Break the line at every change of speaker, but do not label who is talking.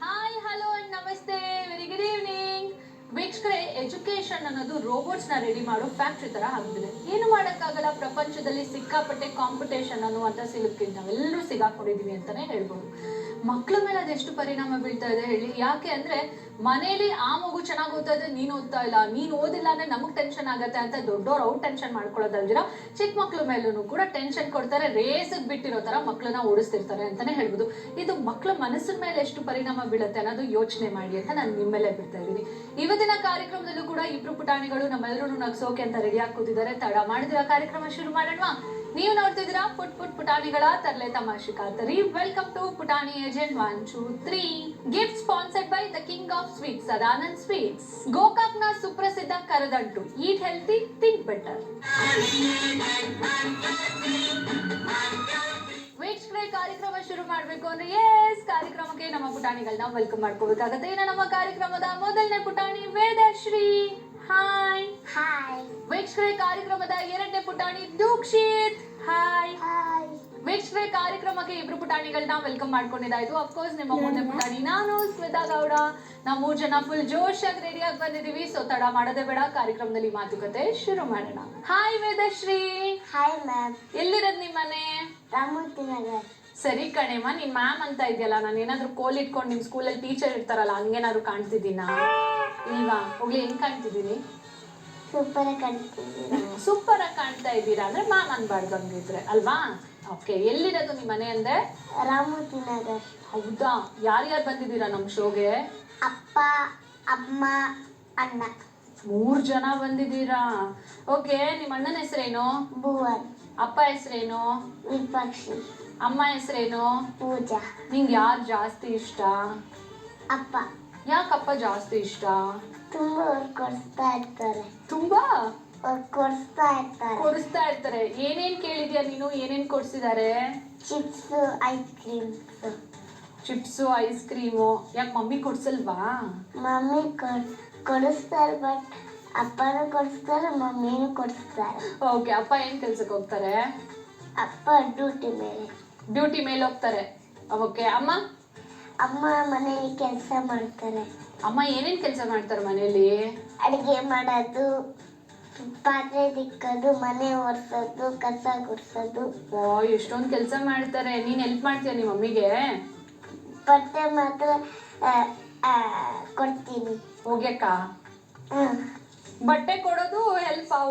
Hi hello ನಮಸ್ತೆ very good evening ವೀಕ್ಷಕರೇ. Education ಅನ್ನೋದು ರೋಬೋಟ್ಸ್ ನ ರೆಡಿ ಮಾಡೋ ಫ್ಯಾಕ್ಟ್ರಿ ತರ ಆಗ್ಬಿಟ್ಟಿದೆ. ಏನು ಮಾಡೋಕ್ಕಾಗಲ್ಲ, ಪ್ರಪಂಚದಲ್ಲಿ ಸಿಕ್ಕಾಪಟ್ಟೆ ಕಾಂಪಿಟೇಷನ್ ಅನ್ನುವಂತ ಸಿಲುಕಿ ನಾವೆಲ್ಲರೂ ಸಿಗಾಕೊಂಡಿದೀವಿ ಅಂತಾನೆ ಹೇಳ್ಬೋದು. ಮಕ್ಳ ಮೇಲೆ ಅದೆಷ್ಟು ಪರಿಣಾಮ ಬೀಳ್ತಾ ಇದೆ ಹೇಳಿ. ಯಾಕೆ ಅಂದ್ರೆ ಮನೇಲಿ ಆ ಮಗು ಚೆನ್ನಾಗಿ ಓದ್ತಾ ಇದೆ, ನೀನ್ ಓದ್ತಾ ಇಲ್ಲ, ನೀನ್ ಓದಿಲ್ಲ ಅಂದ್ರೆ ನಮಗ್ ಟೆನ್ಷನ್ ಆಗತ್ತೆ ಅಂತ ದೊಡ್ಡವ್ರು ಅವ್ರು ಟೆನ್ಷನ್ ಮಾಡ್ಕೊಳ್ಳೋದಲ್ದಿರ ಚಿಕ್ಕ ಮಕ್ಳ ಮೇಲೂ ಕೂಡ ಟೆನ್ಷನ್ ಕೊಡ್ತಾರೆ. ರೇಸಿಗೆ ಬಿಟ್ಟಿರೋ ತರ ಮಕ್ಳನ್ನ ಓಡಿಸ್ತಿರ್ತಾರೆ ಅಂತಾನೆ ಹೇಳ್ಬೋದು. ಇದು ಮಕ್ಳ ಮನಸ್ಸಿನ ಮೇಲೆ ಎಷ್ಟು ಪರಿಣಾಮ ಬೀಳುತ್ತೆ ಅನ್ನೋದು ಯೋಚನೆ ಮಾಡಿ ಅಂತ ನಾನು ನಿಮ್ಮೆಲ್ಲೇ ಬಿಡ್ತಾ ಇದ್ದೀನಿ. ಇವತ್ತಿನ ಕಾರ್ಯಕ್ರಮದಲ್ಲೂ ಕೂಡ ಇಬ್ರು ಪುಟಾಣಿಗಳು ನಮ್ಮೆಲ್ಲರೂ ನಗ್ಸೋಕೆ ಅಂತ ರೆಡಿ ಆಗಿ ಕೂತಿದ್ದಾರೆ. ತಡ ಮಾಡಿದಿರ ಕಾರ್ಯಕ್ರಮ ಶುರು ಮಾಡೋಣ. ನೀವು ನೋಡ್ತಿದ್ದೀರಾ ಪುಟ್ ಪುಟಾಣಿಗಳ ತರಲೆ ತಮಾಷೆ ಕಾತರಿ. ವೆಲ್ಕಮ್ ಟು ಪುಟಾಣಿ agent 1 2 3. Gift sponsored by the king of sweets, Sadanand sweets. Gokak ನ ಸುಪ್ರಸಿದ್ಧ ಕರದಂಟು, ಈಟ್ ಹೆಲ್ತಿ ಥಿಂಕ್ ಬೆಟರ್. ವೀಕ್ಷಕರೇ, ಕಾರ್ಯಕ್ರಮ ಶುರು ಮಾಡ್ಬೇಕು ಅಂದ್ರೆ ಕಾರ್ಯಕ್ರಮಕ್ಕೆ ನಮ್ಮ ಪುಟಾಣಿಗಳನ್ನ ವೆಲ್ಕಮ್ ಮಾಡ್ಕೋಬೇಕಾಗತ್ತೆ. ಇನ್ನು ನಮ್ಮ ಕಾರ್ಯಕ್ರಮದ ಮೊದಲನೇ ಪುಟಾಣಿ ವೇದಶ್ರೀ. Hi
hi.
ವೀಕ್ಷಕರೇ, ಕಾರ್ಯಕ್ರಮದ ಎರಡನೇ ಪುಟಾಣಿ ದೀಕ್ಷಿತ್. Hi
hi.
ವೀಕ್ಷಕರೇ, ಕಾರ್ಯಕ್ರಮಕ್ಕೆ ಇಬ್ರು ಪುಟಾಣಿಗಳನ್ನ ವೆಲ್ಕಮ್ ಮಾಡ್ಕೊಂಡಿದ್ದಾಯ್ತು. ಅಫ್ಕೋರ್ಸ್ ನಿಮ್ಮ ಮೂರನೇ ಪುಟಾಣಿ ನಾನು ಸ್ಮಿತಾ ಗೌಡ. ನಾವು 3 ಜನ ಫುಲ್ ಜೋಶಾಗಿ ರೆಡಿಯಾಗಿ ಬಂದಿದೀವಿ. ಸೊ ತಡ ಮಾಡೋದೇ ಬೇಡ, ಕಾರ್ಯಕ್ರಮದಲ್ಲಿ ಮಾತುಕತೆ ಶುರು ಮಾಡೋಣ. ಹಾಯ್ ವೇದಶ್ರೀ.
Hi ma'am.
ಎಲ್ಲಿರೋದ್ ನಿಮ್ಮನೆ?
ರಾಮೂರ್ತಿ ನಗರ್.
ಸರಿ ಕಣೆಮ್ಮ, ನಿನ್ ಮ್ಯಾಮ್ ಅಂತ ಇದೆಯಲ್ಲ, ನಾನು ಏನಾದ್ರು ಕೋಲ್ ಇಟ್ಕೊಂಡು ನಿಮ್ ಸ್ಕೂಲಲ್ಲಿ ಟೀಚರ್ ಇರ್ತಾರಲ್ಲ ಹಂಗೇನಾದ್ರು ಕಾಣ್ತಿದ್ದೀನಾ? ಇಲ್ವಾ? ಹೋಗ್ಲಿ, ಹೆಂಗ್ ಕಾಣ್ತಿದ್ದೀನಿ?
ಸೂಪರ್ ಆಗಿ ಕಾಣ್ತಿದ್ದೀರಾ.
ಸೂಪರ್ ಆಗಿ ಕಾಣ್ತಾ ಇದ್ದೀರಾ ಅಂದ್ರೆ ಮ್ಯಾಮ್ ಅನ್ಬಾರ್ದು ಹಂಗಿದ್ರೆ ಅಲ್ವಾ? ಓಕೆ, ಎಲ್ಲಿರೋದು ನಿಮ್ಮ ಮನೆ ಅಂದೆ?
ರಾಮೂರ್ತಿ ನಗರ್.
ಹೌದಾ? ಯಾರ್ಯಾರು ಬಂದಿದ್ದೀರಾ ನಮ್ ಶೋಗೆ?
ಅಪ್ಪ, ಅಮ್ಮ, ಅಣ್ಣ.
3 ಜನ ಬಂದಿದ್ದೀರಾ. ಓಕೆ, ನಿಮ್ಮ ಅಣ್ಣನ ಹೆಸರೇನು?
ಭುವನ್.
ಅಪ್ಪ ಹೆಸರೇನು?
ವಿಪಕ್ಷಿ.
ಅಮ್ಮ ಹೆಸರೇನು?
ಪೂಜಾ.
ನಿಂಗೆ ಯಾರು ಜಾಸ್ತಿ ಇಷ್ಟ?
ಅಪ್ಪ.
ಯಾಕಪ್ಪ ಜಾಸ್ತಿ ಇಷ್ಟ?
ತುಂಬಾ ಕೊಡಿಸ್ತಾ ಇರ್ತಾರೆ.
ತುಂಬಾ
ಕೊಡಿಸ್ತಾ ಇರ್ತಾರೆ.
ಕೊಡಿಸ್ತಾ ಇರ್ತಾರೆ. ಏನೇನ್ ಕೇಳಿದ್ಯಾ ನೀನು? ಏನೇನ್ ಕೊಡ್ಸಿದ್ದಾರೆ?
Chips, ice creams.
Chips, ice cream. ಯಾಕೆ ಮಮ್ಮಿ ಕೊಡ್ಸಲ್ವಾ?
ಮಮ್ಮಿ ಕೊಡಿಸ್ತಾರೆ, ಬಟ್ ಅಪ್ಪನೂ ಕೊಡಿಸ್ತಾರೆ, ಮಮ್ಮಿನೂ ಕೊಡಿಸ್ತಾರೆ.
ಓಕೆ, ಅಪ್ಪ ಏನ್ ಕೆಲ್ಸಕ್ಕೆ ಹೋಗ್ತಾರೆ?
ಅಪ್ಪ ಡ್ಯೂಟಿ ಮೇಲೆ.
ಡ್ಯೂಟಿ ಮೇಲೆ ಹೋಗ್ತಾರೆ. ಓಕೆ, ಅಮ್ಮ?
ಅಮ್ಮ ಮನೆಯಲ್ಲಿ ಕೆಲಸ ಮಾಡ್ತಾರೆ.
ಅಮ್ಮ ಏನೇನ್ ಕೆಲಸ ಮಾಡ್ತಾರೆ ಮನೇಲಿ?
ಅಡಿಗೆ ಮಾಡೋದು, ಪಾತ್ರೆ ತಿಕ್ಕೋದು, ಮನೆ ಒರೆಸೋದು, ಕಸ ಗುಡಿಸೋದು.
ಎಷ್ಟೊಂದು ಕೆಲಸ ಮಾಡ್ತಾರೆ. ನೀನ್ ಹೆಲ್ಪ್ ಮಾಡ್ತೀಯ ನಿಮ್ಮ ಮಮ್ಮಿಗೆ?
ಬಟ್ಟೆ ಮಾತ್ರ ಕೊಡ್ತೀನಿ.
ಹೋಗ್ಯಕ್ಕ?
ಹ್ಮ್.
ಬಟ್ಟೆ ಕೊಡೋದು ಹೆಲ್ಪ್